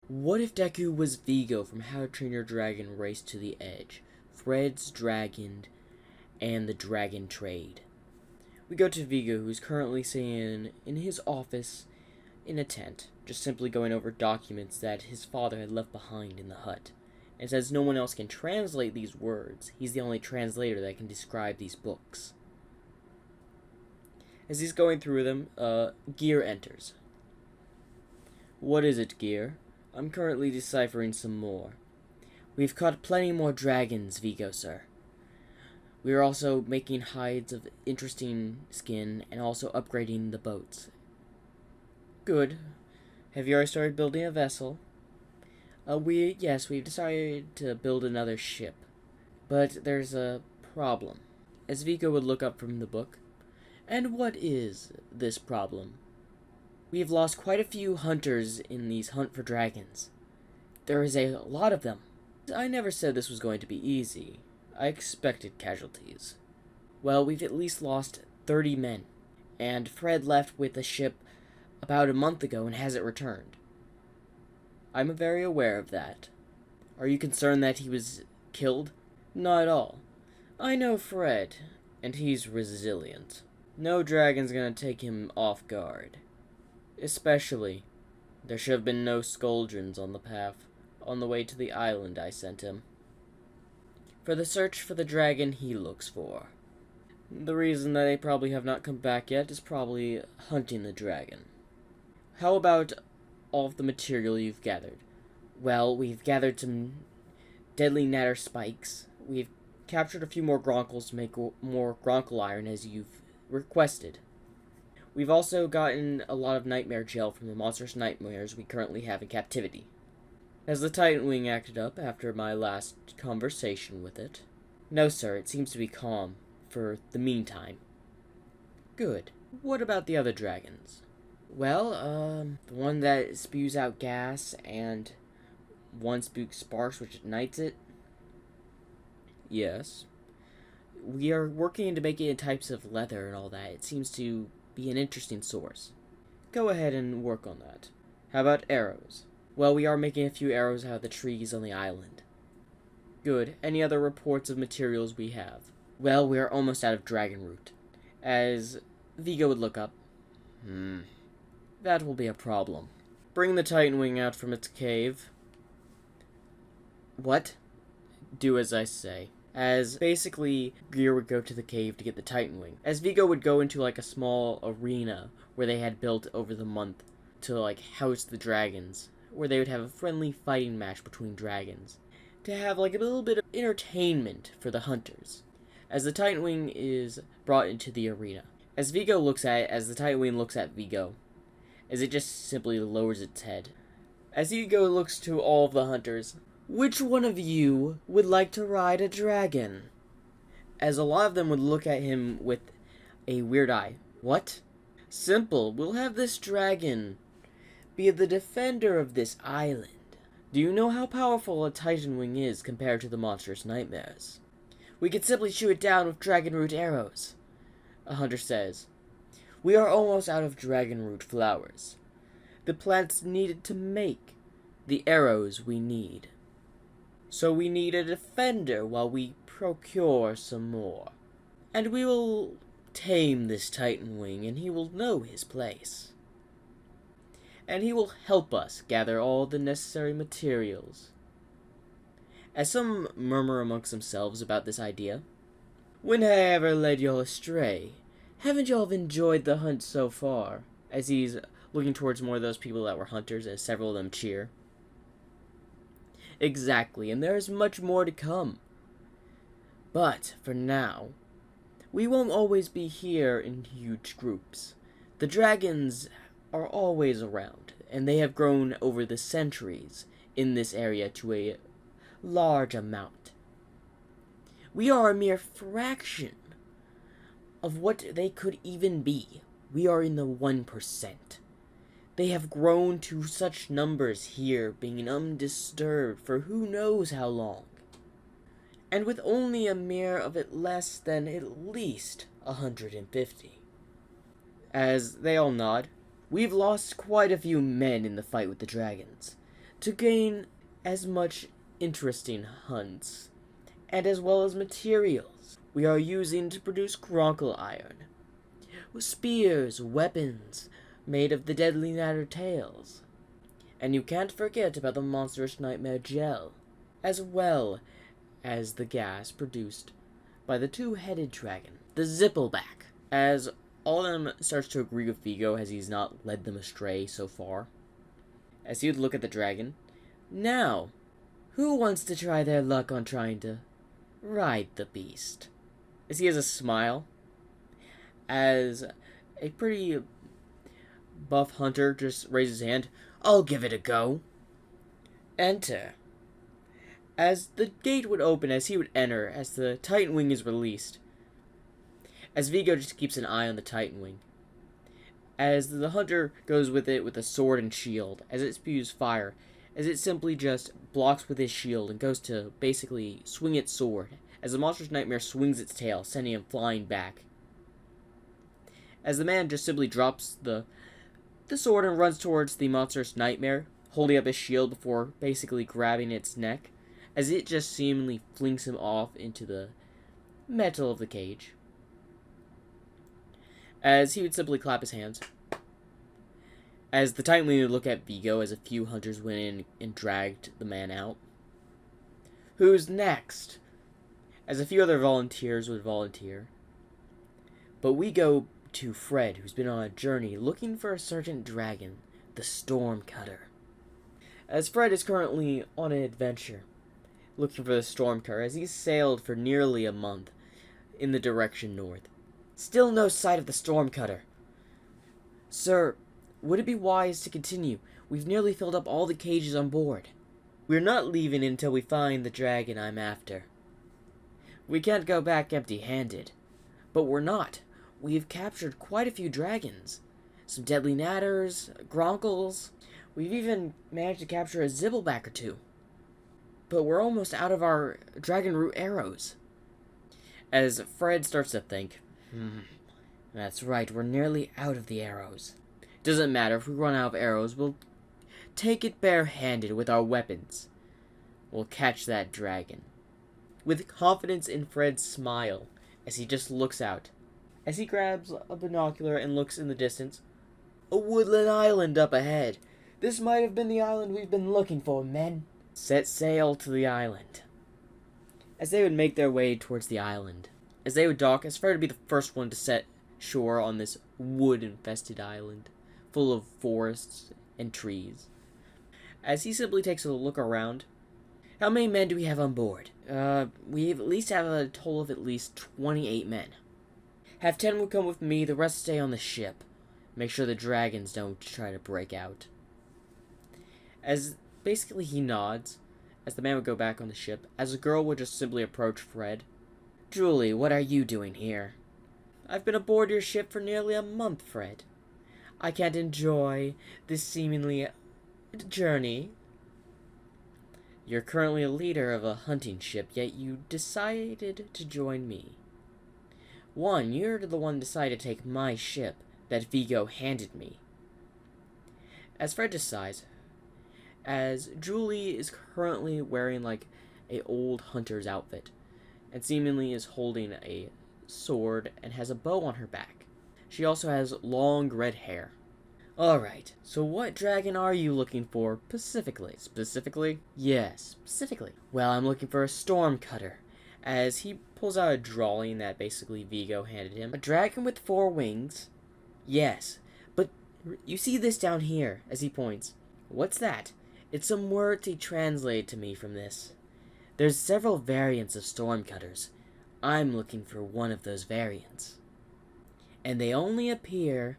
What if Deku was Viggo from How to Train Your Dragon Race to the Edge, Fred's Dragon, and the Dragon Trade? We go to Viggo, who's currently sitting in his office in a tent, just simply going over documents that his father had left behind in the hut. And says no one else can translate these words. He's the only translator that can describe these books. As he's going through them, Gear enters. What is it, Gear? I'm currently deciphering some more. We've caught plenty more dragons, Viggo, sir. We are also making hides of interesting skin and also upgrading the boats. Good. Have you already started building a vessel? We've decided to build another ship. But there's a problem. As Viggo would look up from the book. And what is this problem? We have lost quite a few hunters in these hunt for dragons. There is a lot of them. I never said this was going to be easy. I expected casualties. Well, we've at least lost 30 men. And Fred left with a ship about a month ago and hasn't returned. I'm very aware of that. Are you concerned that he was killed? Not at all. I know Fred, and he's resilient. No dragon's gonna take him off guard. Especially, there should have been no scoldrons on the path on the way to the island I sent him. For the search for the dragon he looks for. The reason that they probably have not come back yet is probably hunting the dragon. How about all of the material you've gathered? Well, we've gathered some deadly natter spikes. We've captured a few more gronkles to make more gronkle iron as you've requested. We've also gotten a lot of nightmare gel from the monstrous nightmares we currently have in captivity. Has the Titan Wing acted up after my last conversation with it? No, sir, it seems to be calm, for the meantime. Good. What about the other dragons? Well, the one that spews out gas, and one spews sparks which ignites it? Yes. We are working into making it in types of leather and all that. It seems to be an interesting source. Go ahead and work on that. How about arrows? Well, we are making a few arrows out of the trees on the island. Good. Any other reports of materials we have? Well, we are almost out of dragon root. As Viggo would look up. That will be a problem. Bring the Titan Wing out from its cave. What? Do as I say. As basically, Gear would go to the cave to get the Titan Wing. As Viggo would go into like a small arena where they had built over the month to like house the dragons, where they would have a friendly fighting match between dragons, to have like a little bit of entertainment for the hunters. As the Titan Wing is brought into the arena. As Viggo looks at it, as the Titan Wing looks at Viggo, as it just simply lowers its head. As Viggo looks to all of the hunters, which one of you would like to ride a dragon? As a lot of them would look at him with a weird eye. What? Simple, we'll have this dragon be the defender of this island. Do you know how powerful a Titan Wing is compared to the monstrous nightmares? We could simply shoot it down with dragon root arrows, a hunter says. We are almost out of dragon root flowers. The plants needed to make the arrows we need. So we need a defender while we procure some more. And we will tame this Titan Wing, and he will know his place. And he will help us gather all the necessary materials. As some murmur amongst themselves about this idea, when have I ever led y'all astray? Haven't y'all enjoyed the hunt so far? As he's looking towards more of those people that were hunters, as several of them cheer. Exactly, and there is much more to come. But, for now, we won't always be here in huge groups. The dragons are always around, and they have grown over the centuries in this area to a large amount. We are a mere fraction of what they could even be. We are in the 1%. They have grown to such numbers here, being undisturbed for who knows how long. And with only a mere of it less than at least 150. As they all nod, we've lost quite a few men in the fight with the dragons. to gain as much interesting hunts, and as well as materials we are using to produce Gronkle iron. Spears, weapons made of the deadly natter tails. And you can't forget about the monstrous nightmare gel, as well as the gas produced by the two-headed dragon, the Zippleback. As all of them starts to agree with Viggo, as he's not led them astray so far. As he would look at the dragon, now, who wants to try their luck on trying to ride the beast? As he has a smile, as a pretty buff hunter just raises his hand, I'll give it a go. Enter. As the gate would open, as he would enter, as the Titan Wing is released, as Viggo just keeps an eye on the Titan Wing, as the hunter goes with it with a sword and shield, as it spews fire, as it simply just blocks with his shield and goes to basically swing its sword, as the monstrous nightmare swings its tail, sending him flying back. As the man just simply drops the sword and runs towards the monstrous nightmare, holding up his shield before basically grabbing its neck, as it just seemingly flings him off into the metal of the cage. As he would simply clap his hands. As the Titan Wing would look at Viggo, as a few hunters went in and dragged the man out. Who's next? As a few other volunteers would volunteer. But we go to Fred, who's been on a journey looking for a certain dragon, the Stormcutter. As Fred is currently on an adventure, looking for the Stormcutter, as he's sailed for nearly a month in the direction north. Still no sight of the Stormcutter. Sir, would it be wise to continue? We've nearly filled up all the cages on board. We're not leaving until we find the dragon I'm after. We can't go back empty-handed. But we're not. We've captured quite a few dragons. Some deadly natters, gronkles. We've even managed to capture a zibbleback or two. But we're almost out of our dragon root arrows. As Fred starts to think, that's right, we're nearly out of the arrows. Doesn't matter, if we run out of arrows, we'll take it barehanded with our weapons. We'll catch that dragon. With confidence in Fred's smile, as he just looks out. As he grabs a binocular and looks in the distance. A woodland island up ahead. This might have been the island we've been looking for, men. Set sail to the island. As they would make their way towards the island, as they would dock, as Fred would be the first one to set shore on this wood-infested island, full of forests and trees. As he simply takes a look around, how many men do we have on board? We at least have a total of at least 28 men. Have 10 would come with me, the rest stay on the ship. Make sure the dragons don't try to break out. As basically he nods, as the man would go back on the ship, as the girl would just simply approach Fred. Julie, what are you doing here? I've been aboard your ship for nearly a month, Fred. I can't enjoy this seemingly journey. You're currently a leader of a hunting ship, yet you decided to join me. One, you're the one decided to take my ship that Viggo handed me. As Fred just sighs, as Julie is currently wearing like a old hunter's outfit, and seemingly is holding a sword and has a bow on her back. She also has long red hair. Alright, so what dragon are you looking for specifically? Specifically? Yes, specifically. Well, I'm looking for a Stormcutter, as he pulls out a drawing that basically Viggo handed him. A dragon with 4 wings? Yes, but you see this down here, as he points. What's that? It's some words he translated to me from this. There's several variants of Stormcutters. I'm looking for one of those variants. And they only appear,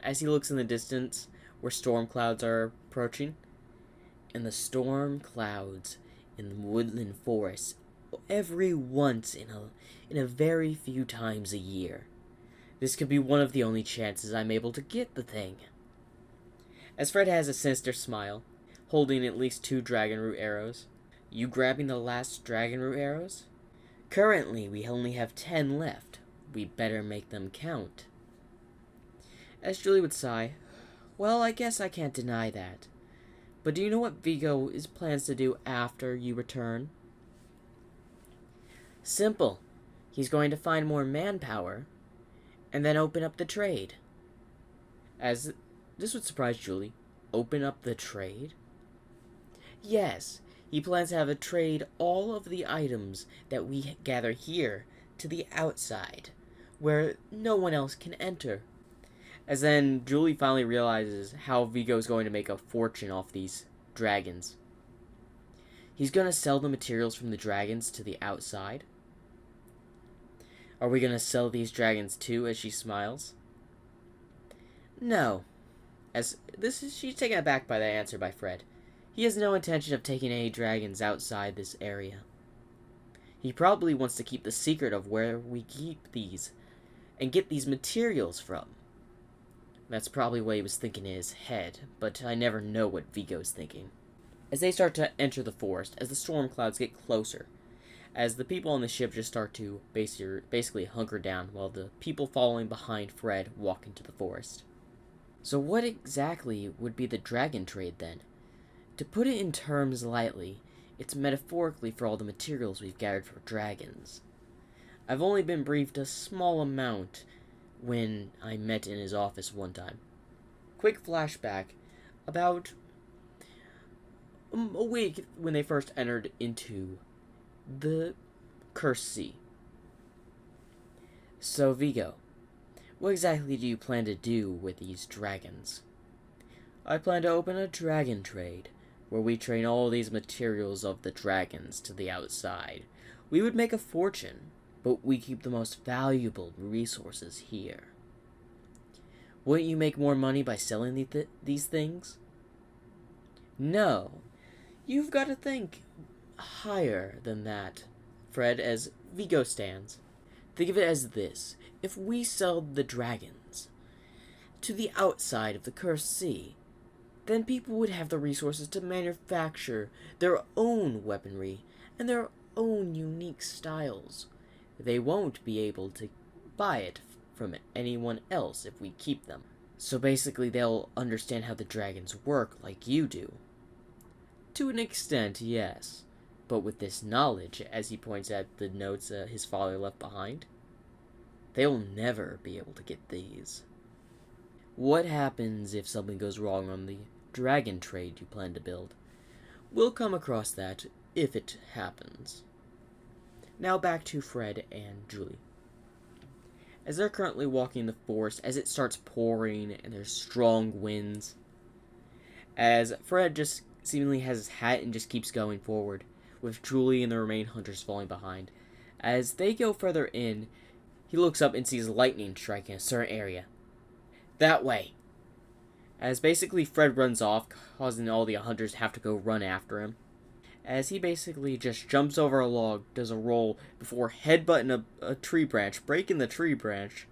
as he looks in the distance, where storm clouds are approaching. And the storm clouds in the woodland forest every once in a very few times a year. This could be one of the only chances I'm able to get the thing. As Fred has a sinister smile, holding at least 2 dragon root arrows. You grabbing the last dragon root arrows? Currently, we only have 10 left. We better make them count. As Julie would sigh, well, I guess I can't deny that. But do you know what Viggo plans to do after you return? Simple. He's going to find more manpower, and then open up the trade. As this would surprise Julie. Open up the trade? Yes, he plans to have a trade all of the items that we gather here to the outside, where no one else can enter. As then Julie finally realizes how Viggo is going to make a fortune off these dragons. He's going to sell the materials from the dragons to the outside. Are we going to sell these dragons too, as she smiles? No. She's taken aback by that answer by Fred. He has no intention of taking any dragons outside this area. He probably wants to keep the secret of where we keep these and get these materials from. That's probably what he was thinking in his head, but I never know what Viggo's thinking. As they start to enter the forest, as the storm clouds get closer, as the people on the ship just start to basically hunker down while the people following behind Fred walk into the forest. So what exactly would be the dragon trade then? To put it in terms lightly, it's metaphorically for all the materials we've gathered for dragons. I've only been briefed a small amount when I met in his office one time. Quick flashback, about a week when they first entered into the Cursed Sea. So Viggo, what exactly do you plan to do with these dragons? I plan to open a dragon trade, where we train all these materials of the dragons to the outside. We would make a fortune, but we keep the most valuable resources here. Wouldn't you make more money by selling these things? No. You've got to think higher than that, Fred, as Viggo stands. Think of it as this. If we sell the dragons to the outside of the Cursed Sea, then people would have the resources to manufacture their own weaponry and their own unique styles. They won't be able to buy it from anyone else if we keep them. So basically they'll understand how the dragons work like you do. To an extent, yes. But with this knowledge, as he points at the notes his father left behind, they'll never be able to get these. What happens if something goes wrong on the dragon trade you plan to build? We'll come across that if it happens. Now back to Fred and Julie. As they're currently walking the forest, as it starts pouring and there's strong winds, as Fred just seemingly has his hat and just keeps going forward, with Julie and the remaining hunters falling behind. As they go further in, he looks up and sees lightning striking a certain area. That way! As basically Fred runs off, causing all the hunters to have to go run after him. As he basically just jumps over a log, does a roll before headbutting a tree branch, breaking the tree branch,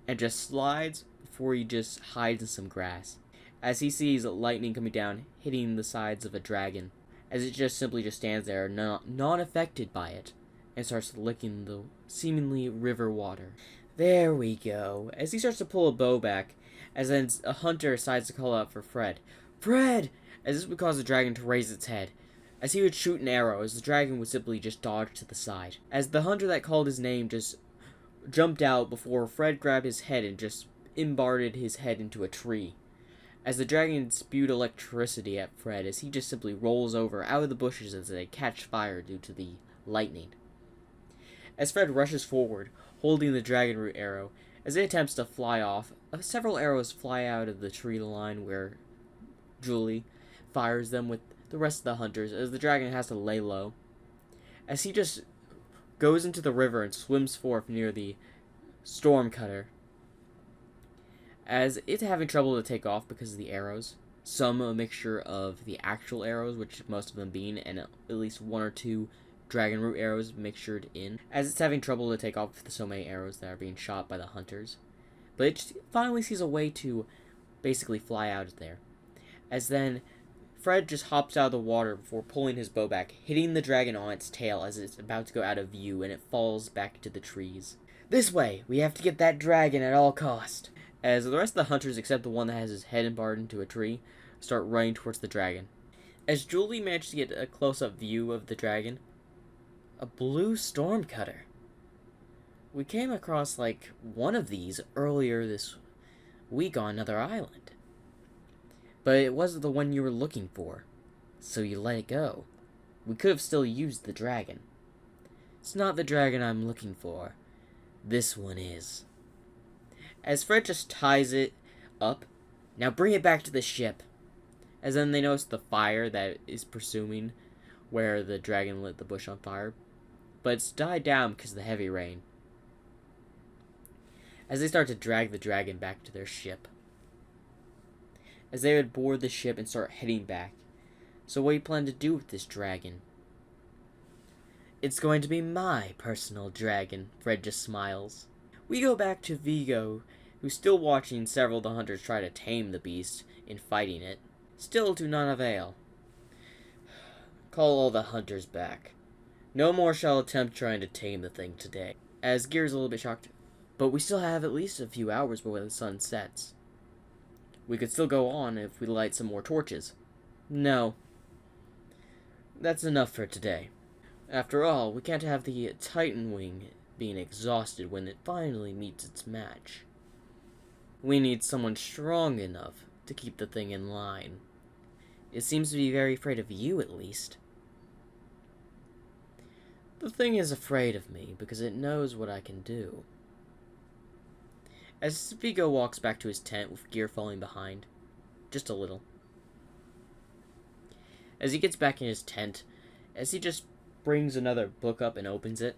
and just slides before he just hides in some grass. As he sees lightning coming down, hitting the sides of a dragon, as it just simply stands there, not affected by it, and starts licking the seemingly river water. There we go. As he starts to pull a bow back, as then a hunter decides to call out for Fred. Fred! As this would cause the dragon to raise its head. As he would shoot an arrow, as the dragon would simply just dodge to the side. As the hunter that called his name just jumped out before Fred grabbed his head and just imbarted his head into a tree. As the dragon spewed electricity at Fred, as he just simply rolls over out of the bushes as they catch fire due to the lightning. As Fred rushes forward, holding the dragon root arrow, as it attempts to fly off, several arrows fly out of the tree line where Julie fires them with the rest of the hunters, as the dragon has to lay low. As he just goes into the river and swims forth near the storm cutter, as it's having trouble to take off because of the arrows. Some a mixture of the actual arrows, which most of them being, and at least one or two dragon root arrows mixtured in, as it's having trouble to take off with so many arrows that are being shot by the hunters. But it finally sees a way to basically fly out of there. As then Fred just hops out of the water before pulling his bow back, hitting the dragon on its tail as it's about to go out of view, and it falls back to the trees. This way! We have to get that dragon at all cost! As the rest of the hunters, except the one that has his head embarred into a tree, start running towards the dragon. As Julie managed to get a close-up view of the dragon, a blue storm cutter. We came across, like, one of these earlier this week on another island. But it wasn't the one you were looking for, so you let it go. We could have still used the dragon. It's not the dragon I'm looking for. This one is. As Fred just ties it up, now bring it back to the ship. As then they notice the fire that is pursuing where the dragon lit the bush on fire. But it's died down because of the heavy rain. As they start to drag the dragon back to their ship. As they would board the ship and start heading back. So what do you plan to do with this dragon? It's going to be my personal dragon, Fred just smiles. We go back to Viggo, who's still watching several of the hunters try to tame the beast in fighting it. Still to none avail. Call all the hunters back. No more shall attempt trying to tame the thing today. As Gear's a little bit shocked. But we still have at least a few hours before the sun sets. We could still go on if we light some more torches. No. That's enough for today. After all, we can't have the Titan Wing being exhausted when it finally meets its match. We need someone strong enough to keep the thing in line. It seems to be very afraid of you, at least. The thing is afraid of me because it knows what I can do. As Viggo walks back to his tent with Gear falling behind. Just a little. As he gets back in his tent, as he just brings another book up and opens it.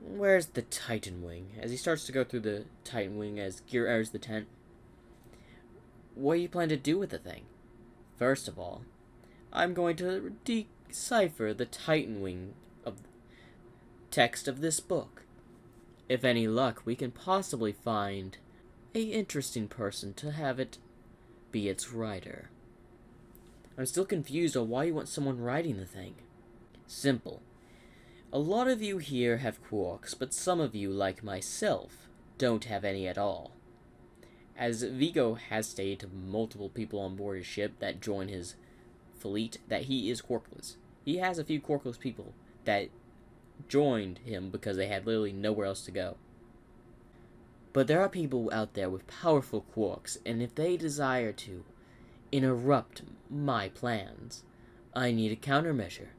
Where's the Titan Wing? As he starts to go through the Titan Wing as Gear enters the tent. What do you plan to do with the thing? First of all, I'm going to decipher the Titan Wing of text of this book. If any luck, we can possibly find a interesting person to have it be its writer. I'm still confused on why you want someone writing the thing. Simple. A lot of you here have quarks, but some of you, like myself, don't have any at all. As Viggo has stated to multiple people on board his ship that join his fleet that he is quarkless. He has a few quarkless people that joined him because they had literally nowhere else to go. But there are people out there with powerful quarks, and if they desire to interrupt my plans, I need a countermeasure.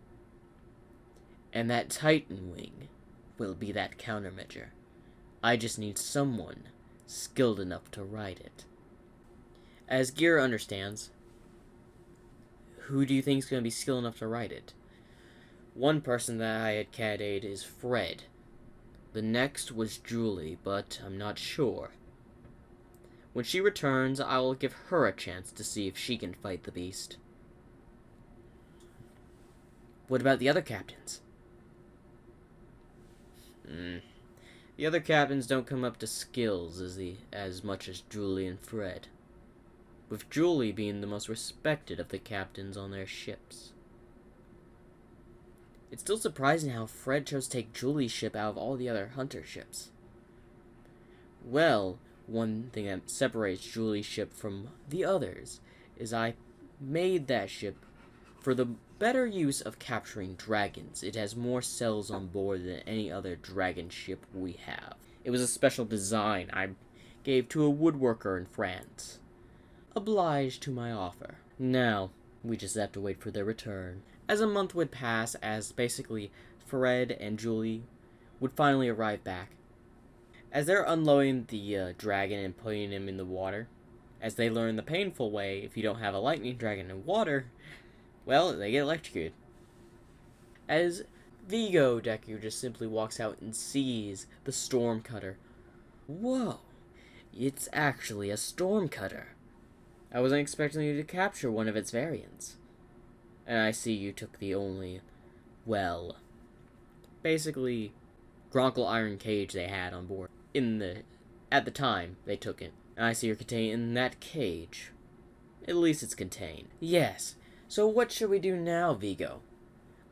And that Titan Wing will be that countermeasure. I just need someone skilled enough to write it. As Gear understands, who do you think is going to be skilled enough to write it? One person that I had candidated is Fred. The next was Julie, but I'm not sure. When she returns, I will give her a chance to see if she can fight the beast. What about the other captains? The other captains don't come up to skills as much as Julie and Fred, with Julie being the most respected of the captains on their ships. It's still surprising how Fred chose to take Julie's ship out of all the other hunter ships. Well, one thing that separates Julie's ship from the others is I made that ship for the better use of capturing dragons. It has more cells on board than any other dragon ship we have. It was a special design I gave to a woodworker in France. Obliged to my offer. Now, we just have to wait for their return. As a month would pass, as basically Fred and Julie would finally arrive back. As they're unloading the dragon and putting him in the water, as they learn the painful way, if you don't have a lightning dragon in water, well, they get electrocuted. As Viggo Deku just simply walks out and sees the storm cutter. Whoa, it's actually a storm cutter. I wasn't expecting you to capture one of its variants. And I see you took the only, well, basically, Gronkle iron cage they had on board. At the time, they took it. And I see you're contained in that cage. At least it's contained. Yes, so what should we do now, Viggo?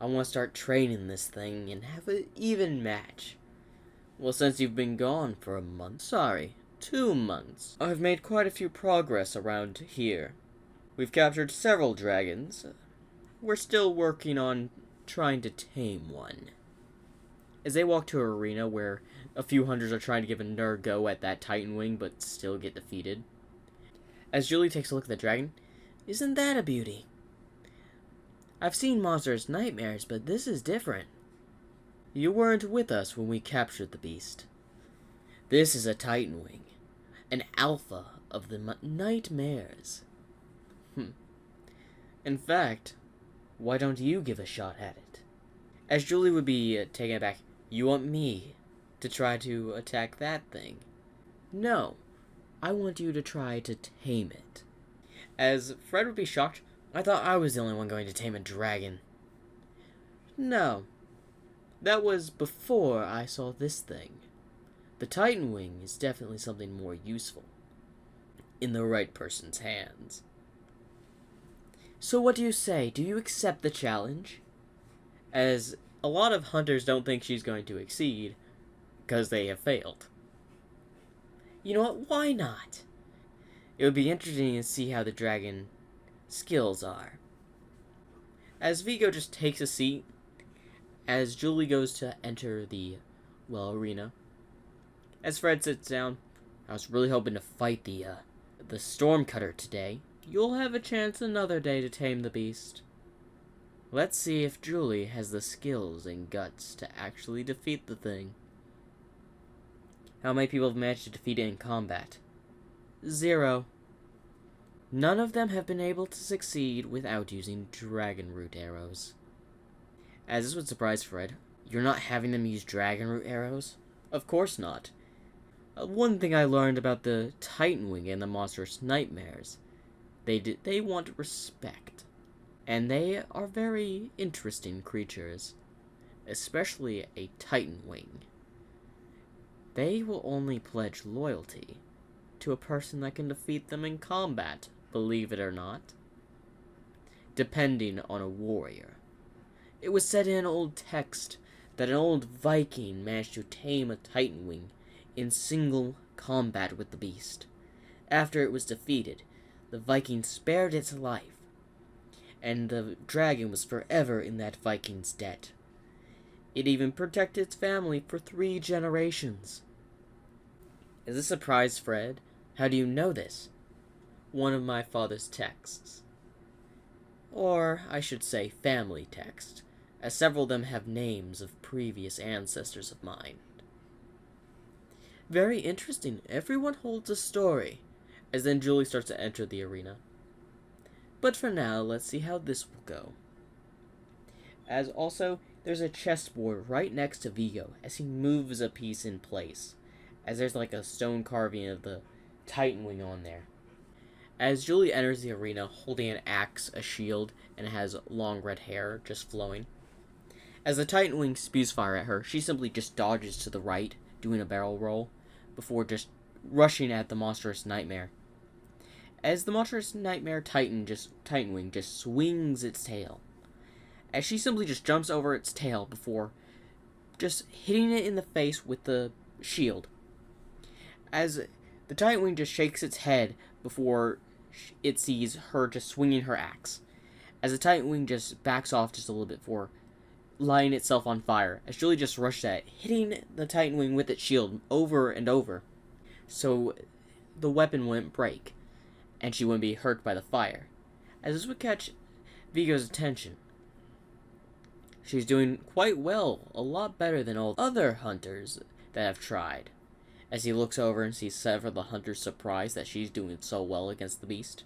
I want to start training this thing and have an even match. Well, since you've been gone for a month, sorry, 2 months, I've made quite a few progress around here. We've captured several dragons. We're still working on trying to tame one. As they walk to an arena where a few hunters are trying to give another go at that Titan Wing but still get defeated. As Julie takes a look at the dragon, isn't that a beauty? I've seen monsters' nightmares, but this is different. You weren't with us when we captured the beast. This is a Titan Wing, an alpha of the nightmares. In fact, why don't you give a shot at it? As Julie would be taken aback, you want me to try to attack that thing? No, I want you to try to tame it. As Fred would be shocked, I thought I was the only one going to tame a dragon. No, that was before I saw this thing. The Titan Wing is definitely something more useful. In the right person's hands. So what do you say? Do you accept the challenge? As a lot of hunters don't think she's going to exceed, because they have failed. You know what? Why not? It would be interesting to see how the dragon skills are. As Viggo just takes a seat, as Julie goes to enter the, arena. As Fred sits down, I was really hoping to fight the Stormcutter today. You'll have a chance another day to tame the beast. Let's see if Julie has the skills and guts to actually defeat the thing. How many people have managed to defeat it in combat? 0. None of them have been able to succeed without using dragon root arrows. As this would surprise Fred, you're not having them use dragon root arrows? Of course not. One thing I learned about the Titan Wing and the monstrous nightmares, they want respect. And they are very interesting creatures, especially a Titan Wing. They will only pledge loyalty to a person that can defeat them in combat, believe it or not, depending on a warrior. It was said in an old text that an old Viking managed to tame a Titan Wing in single combat with the beast. After it was defeated, the Viking spared its life, and the dragon was forever in that Viking's debt. It even protected its family for 3 generations. Is this a surprise, Fred? How do you know this? One of my father's texts. Or, I should say, family text, as several of them have names of previous ancestors of mine. Very interesting. Everyone holds a story. As then Julie starts to enter the arena. But for now, let's see how this will go. As also, there's a chessboard right next to Viggo as he moves a piece in place. As there's like a stone carving of the Titan Wing on there. As Julie enters the arena holding an axe, a shield, and has long red hair just flowing. As the Titan Wing spews fire at her, she simply just dodges to the right, doing a barrel roll, before just rushing at the monstrous nightmare. As the monstrous nightmare Titan Wing just swings its tail. As she simply just jumps over its tail before just hitting it in the face with the shield. As the Titan Wing just shakes its head before it sees her just swinging her axe. As the Titan Wing just backs off just a little bit before lighting itself on fire. As Julie just rushed at it, hitting the Titan Wing with its shield over and over. So the weapon wouldn't break, and she wouldn't be hurt by the fire. As this would catch Viggo's attention. She's doing quite well, a lot better than all other hunters that have tried. As he looks over and sees several of the hunters surprised that she's doing so well against the beast.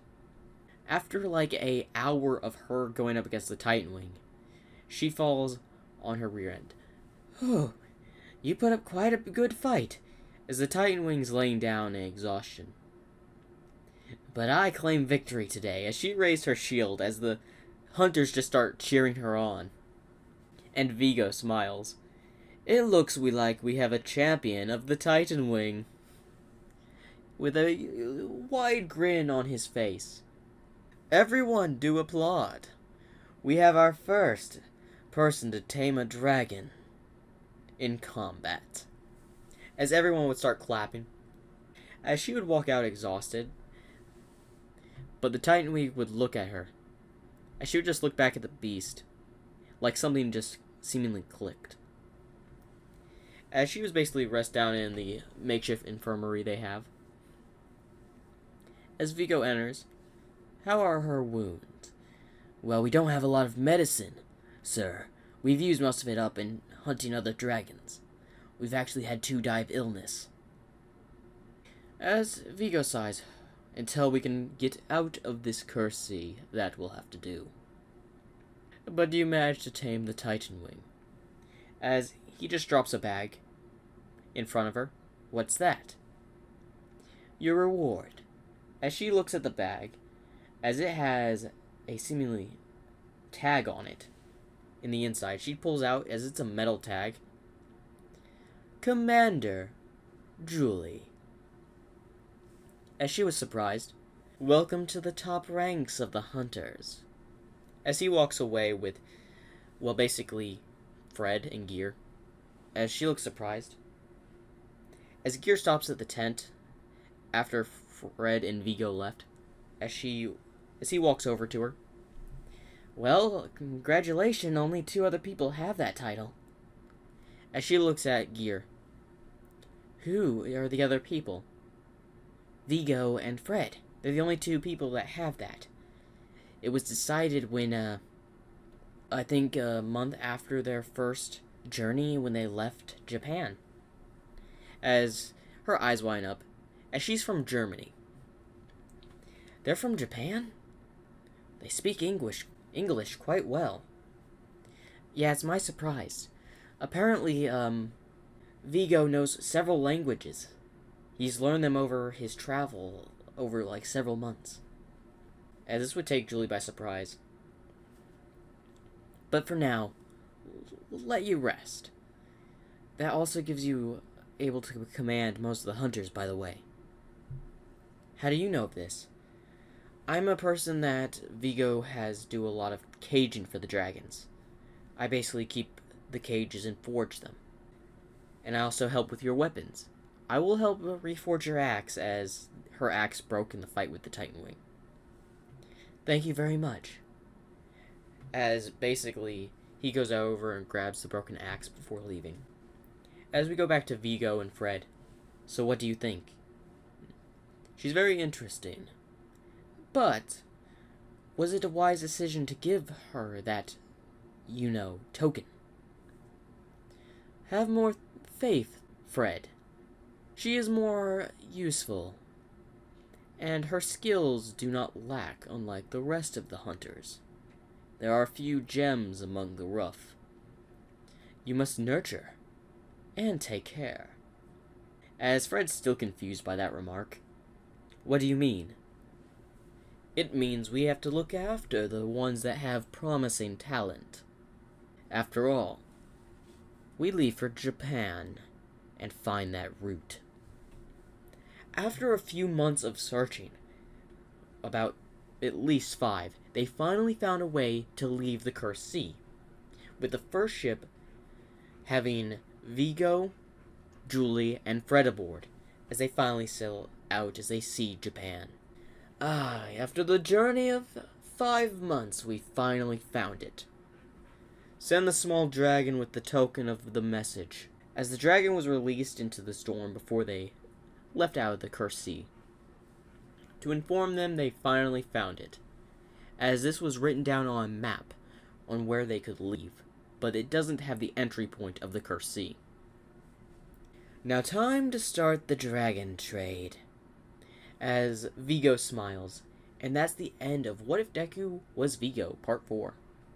After like an hour of her going up against the Titan Wing, she falls on her rear end. Oh, you put up quite a good fight, as the Titan Wing's laying down in exhaustion. But I claim victory today, as she raised her shield as the hunters just start cheering her on. And Viggo smiles. It looks like we have a champion of the Titan Wing. With a wide grin on his face. Everyone do applaud. We have our first person to tame a dragon in combat. As everyone would start clapping. As she would walk out exhausted. But the Titanwing would look at her, and she would just look back at the beast, like something just seemingly clicked. As she was basically rest down in the makeshift infirmary they have. As Viggo enters, how are her wounds? Well, we don't have a lot of medicine, sir. We've used most of it up in hunting other dragons. We've actually had 2 die of illness. As Viggo sighs, until we can get out of this cursed sea, that we'll have to do. But do you manage to tame the Titanwing? As he just drops a bag in front of her. What's that? Your reward. As she looks at the bag, as it has a seemingly tag on it in the inside, she pulls out, as it's a metal tag, Commander Julie. As she was surprised, welcome to the top ranks of the hunters. As he walks away with, well, basically Fred and Gear, as she looks surprised. As Gear stops at the tent after Fred and Viggo left, as he walks over to her. Well, congratulations, only 2 other people have that title. As she looks at Gear. Who are the other people? Viggo and Fred. They're the only 2 people that have that. It was decided when, I think a month after their first journey when they left Japan. As her eyes widen up, as she's from Germany. They're from Japan? They speak English quite well. Yeah, it's my surprise. Apparently, Viggo knows several languages. He's learned them over his travel over like several months. As this would take Julie by surprise. But for now, let you rest. That also gives you able to command most of the hunters, by the way. How do you know of this? I'm a person that Viggo has do a lot of caging for the dragons. I basically keep the cages and forge them. And I also help with your weapons. I will help reforge your axe, as her axe broke in the fight with the Titanwing. Thank you very much. As basically, he goes over and grabs the broken axe before leaving. As we go back to Viggo and Fred. So what do you think? She's very interesting. But, was it a wise decision to give her that, token? Have more faith, Fred. She is more useful, and her skills do not lack, unlike the rest of the hunters. There are few gems among the rough. You must nurture and take care. As Fred's still confused by that remark. What do you mean? It means we have to look after the ones that have promising talent. After all, we leave for Japan and find that route. After a few months of searching, about at least 5, they finally found a way to leave the Cursed Sea, with the first ship having Viggo, Julie, and Fred aboard, as they finally sail out as they see Japan. After the journey of 5 months, we finally found it. Send the small dragon with the token of the message. As the dragon was released into the storm before they left out of the Cursed Sea, to inform them they finally found it, as this was written down on a map on where they could leave, but it doesn't have the entry point of the Cursed Sea. Now time to start the dragon trade. As Viggo smiles, and that's the end of What If Deku Was Viggo, Part 4.